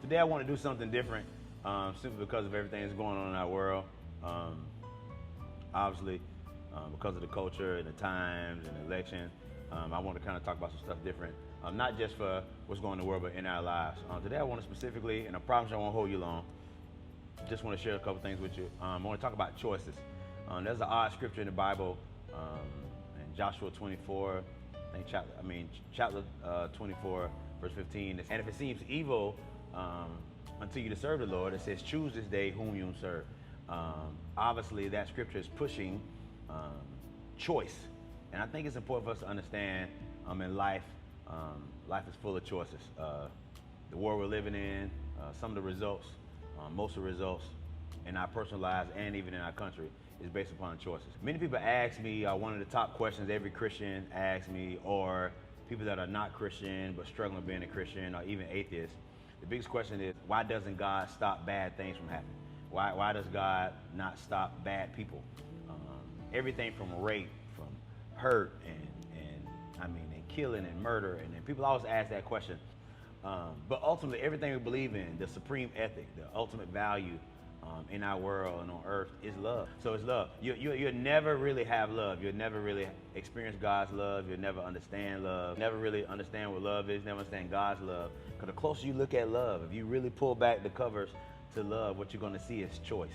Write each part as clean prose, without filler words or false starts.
Today I want to do something different, simply because of everything that's going on in our world. Obviously, because of the culture and the times and the election, I want to kind of talk about some stuff different, not just for what's going on in the world, but in our lives. Today I want to specifically, and I promise I won't hold you long, just want to share a couple things with you. I want to talk about choices. There's an odd scripture in the Bible, in Joshua 24, chapter 24, verse 15. And if it seems evil unto you to serve the Lord, it says, choose this day whom you will serve. Obviously, that scripture is pushing choice. And I think it's important for us to understand in life, life is full of choices. The world we're living in, some of the results, most of the results in our personal lives and even in our country is based upon choices. Many people ask me, one of the top questions every Christian asks me, or people that are not Christian but struggling with being a Christian, or even atheists, the biggest question is, why doesn't God stop bad things from happening? Why does God not stop bad people? Everything from rape, from hurt, and killing and murder, and people always ask that question. But ultimately, everything we believe in, the supreme ethic, the ultimate value in our world and on earth is love. So it's love. You'll never really have love. You'll never really experience God's love. You'll never understand love. Never really understand what love is. Never understand God's love. Because the closer you look at love, if you really pull back the covers to love, what you're going to see is choice.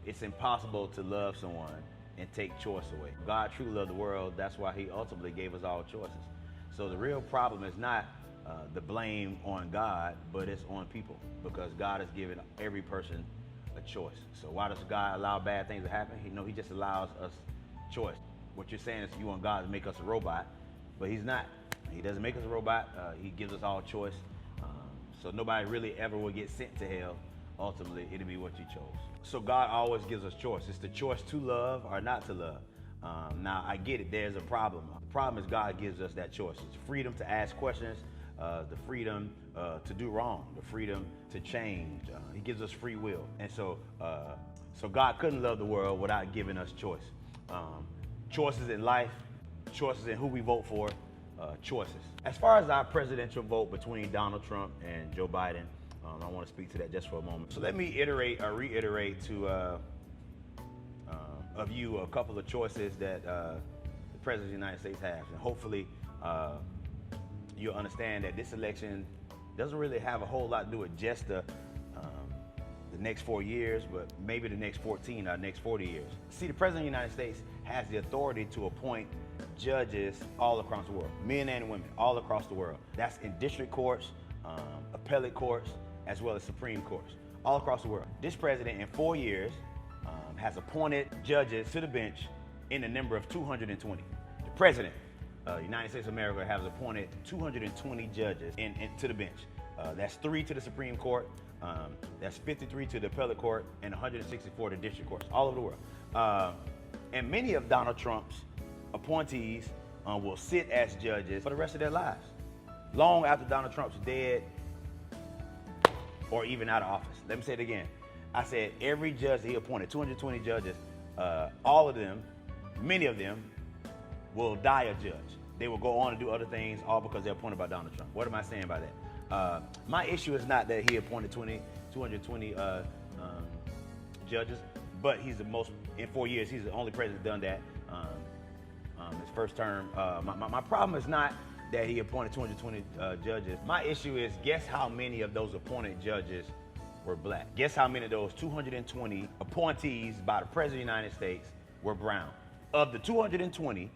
It's impossible to love someone and take choice away. God truly loved the world. That's why he ultimately gave us all choices. So the real problem is not the blame on God, but it's on people, because God has given every person a choice. So why does God allow bad things to happen? He just allows us choice. What you're saying is you want God to make us a robot, but he's not. He doesn't make us a robot. He gives us all choice. So nobody really ever will get sent to hell. Ultimately, it'll be what you chose. So God always gives us choice. It's the choice to love or not to love. Now, I get it. There's a problem. The problem is God gives us that choice. It's freedom to ask questions, the freedom to do wrong, the freedom to change. He gives us free will. And so God couldn't love the world without giving us choice. Choices in life, choices in who we vote for, choices. As far as our presidential vote between Donald Trump and Joe Biden, I want to speak to that just for a moment. So let me reiterate to you a couple of choices that the President of the United States has. And hopefully you'll understand that this election doesn't really have a whole lot to do with just the next 4 years, but maybe the next 14 or next 40 years. See, the President of the United States has the authority to appoint judges all across the world, men and women, all across the world. That's in district courts, appellate courts, as well as Supreme Courts, all across the world. This president in 4 years has appointed judges to the bench in the number of 220. The president of the United States of America has appointed 220 judges to the bench. That's 3 to the Supreme Court, that's 53 to the appellate court, and 164 to district courts, all over the world. And many of Donald Trump's appointees will sit as judges for the rest of their lives, long after Donald Trump's dead or even out of office. Let me say it again. I said every judge that he appointed, 220 judges, all of them, many of them, will die a judge. They will go on to do other things, all because they're appointed by Donald Trump. What am I saying by that? My issue is not that he appointed 220 judges, but he's the most, in 4 years, he's the only president done that. His first term. My problem is not that he appointed 220 judges. My issue is, guess how many of those appointed judges were black? Guess how many of those 220 appointees by the President of the United States were brown? Of the 220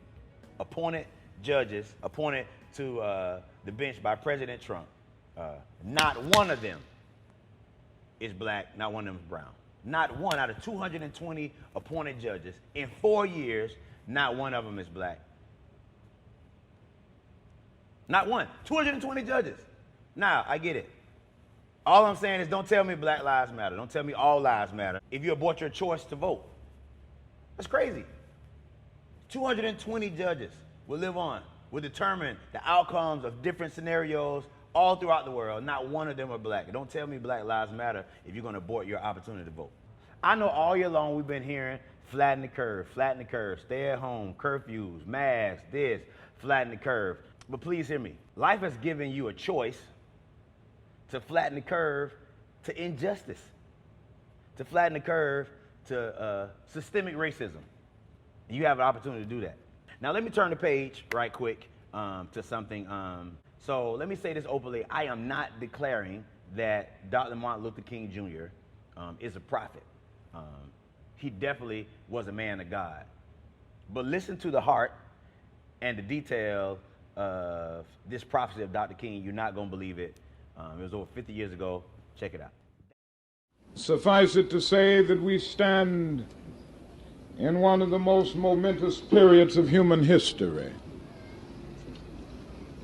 appointed judges appointed to the bench by President Trump, not one of them is black, not one of them is brown. Not one out of 220 appointed judges in 4 years, not one of them is black. Not one. 220 judges. Now, I get it. All I'm saying is, don't tell me Black Lives Matter. Don't tell me all lives matter if you abort your choice to vote. That's crazy. 220 judges will live on, will determine the outcomes of different scenarios all throughout the world. Not one of them are black. Don't tell me Black Lives Matter if you're going to abort your opportunity to vote. I know all year long we've been hearing flatten the curve, stay at home, curfews, masks, this, flatten the curve. But please hear me. Life has given you a choice to flatten the curve to injustice, to flatten the curve to systemic racism. You have an opportunity to do that. Now, let me turn the page right quick to something. So let me say this openly. I am not declaring that Dr. Martin Luther King Jr. Is a prophet. He definitely was a man of God. But listen to the heart and the detail of this prophecy of Dr. King. You're not going to believe it. It was over 50 years ago. Check it out. Suffice it to say that we stand in one of the most momentous periods of human history.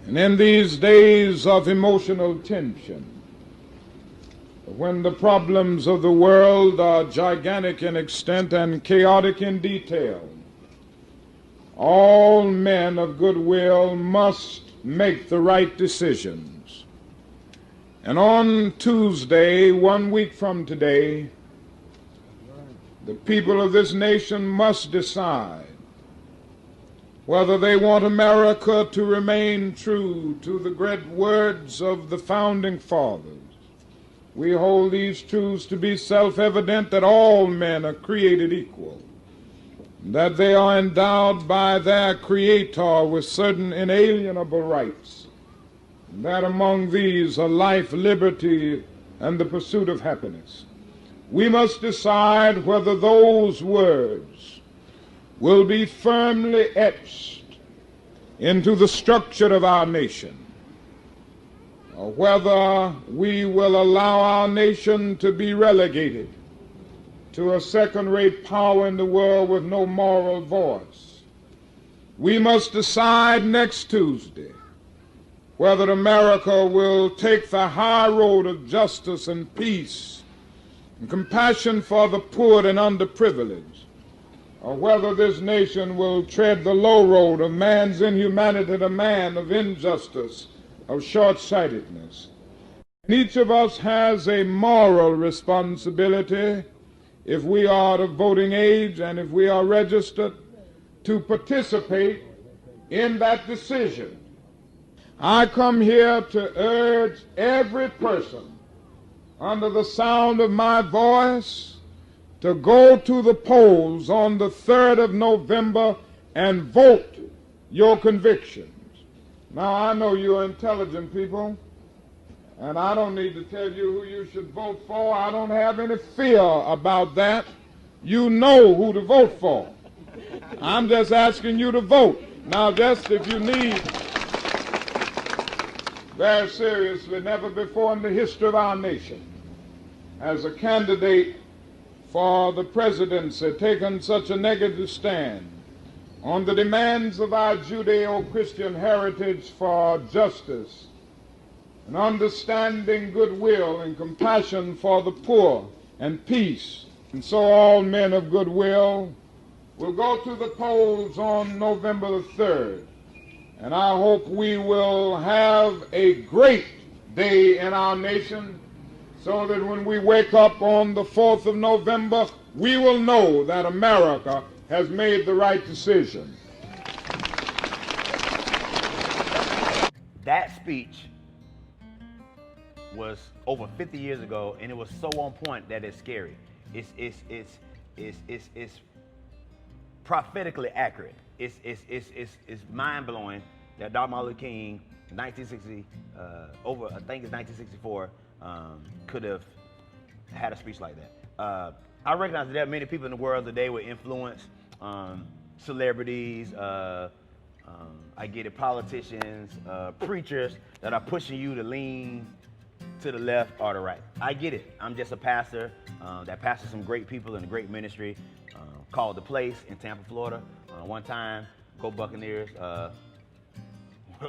And in these days of emotional tension, when the problems of the world are gigantic in extent and chaotic in detail, all men of goodwill must make the right decisions. And on Tuesday, 1 week from today, the people of this nation must decide whether they want America to remain true to the great words of the founding fathers. We hold these truths to be self-evident, that all men are created equal, that they are endowed by their Creator with certain inalienable rights, that among these are life, liberty, and the pursuit of happiness. We must decide whether those words will be firmly etched into the structure of our nation, or whether we will allow our nation to be relegated to a second-rate power in the world with no moral voice. We must decide next Tuesday whether America will take the high road of justice and peace and compassion for the poor and underprivileged, or whether this nation will tread the low road of man's inhumanity to man, of injustice, of short-sightedness. And each of us has a moral responsibility, if we are of voting age and if we are registered, to participate in that decision. I come here to urge every person under the sound of my voice to go to the polls on the 3rd of November and vote your convictions. Now, I know you're intelligent people, and I don't need to tell you who you should vote for. I don't have any fear about that. You know who to vote for. I'm just asking you to vote. Now, just if you need, very seriously, never before in the history of our nation has a candidate for the presidency taken such a negative stand on the demands of our Judeo-Christian heritage for justice and understanding, goodwill, and compassion for the poor and peace. And so all men of goodwill will go to the polls on November the 3rd. And I hope we will have a great day in our nation, so that when we wake up on the 4th of November, we will know that America has made the right decision. That speech was over 50 years ago, and it was so on point that it's scary. It's prophetically accurate. It's mind-blowing that Dr. Martin Luther King, 1960, I think it's 1964, could have had a speech like that. I recognize that there are many people in the world today with influence, celebrities, I get it, politicians, preachers that are pushing you to lean to the left or the right. I get it. I'm just a pastor that pastors some great people in a great ministry called The Place in Tampa, Florida. One time, go Buccaneers.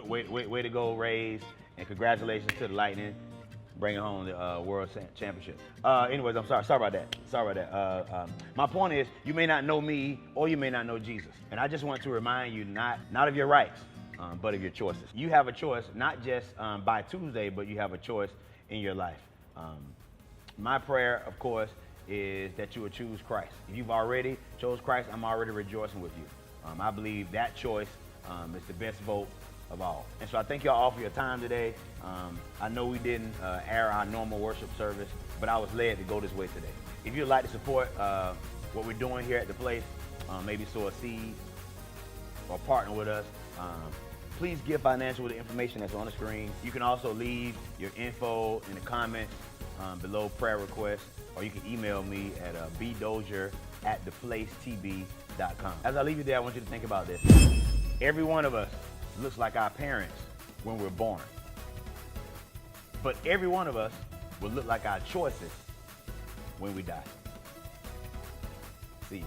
Way to go, Rays, and congratulations to the Lightning, bringing home the World Championship. Anyways, I'm sorry about that. My point is, you may not know me or you may not know Jesus. And I just want to remind you not of your rights, but of your choices. You have a choice, not just by Tuesday, but you have a choice in your life. My prayer, of course, is that you will choose Christ. If you've already chose Christ, I'm already rejoicing with you. I believe that choice is the best vote of all. And so I thank y'all all for your time today. I know we didn't air our normal worship service, but I was led to go this way today. If you'd like to support what we're doing here at the place, maybe sow a seed or partner with us, please give financial with the information that's on the screen. You can also leave your info in the comments below prayer requests, or you can email me at bdozier@theplacetb.com. As I leave you there, I want you to think about this. Every one of us looks like our parents when we're born. But every one of us will look like our choices when we die. See you.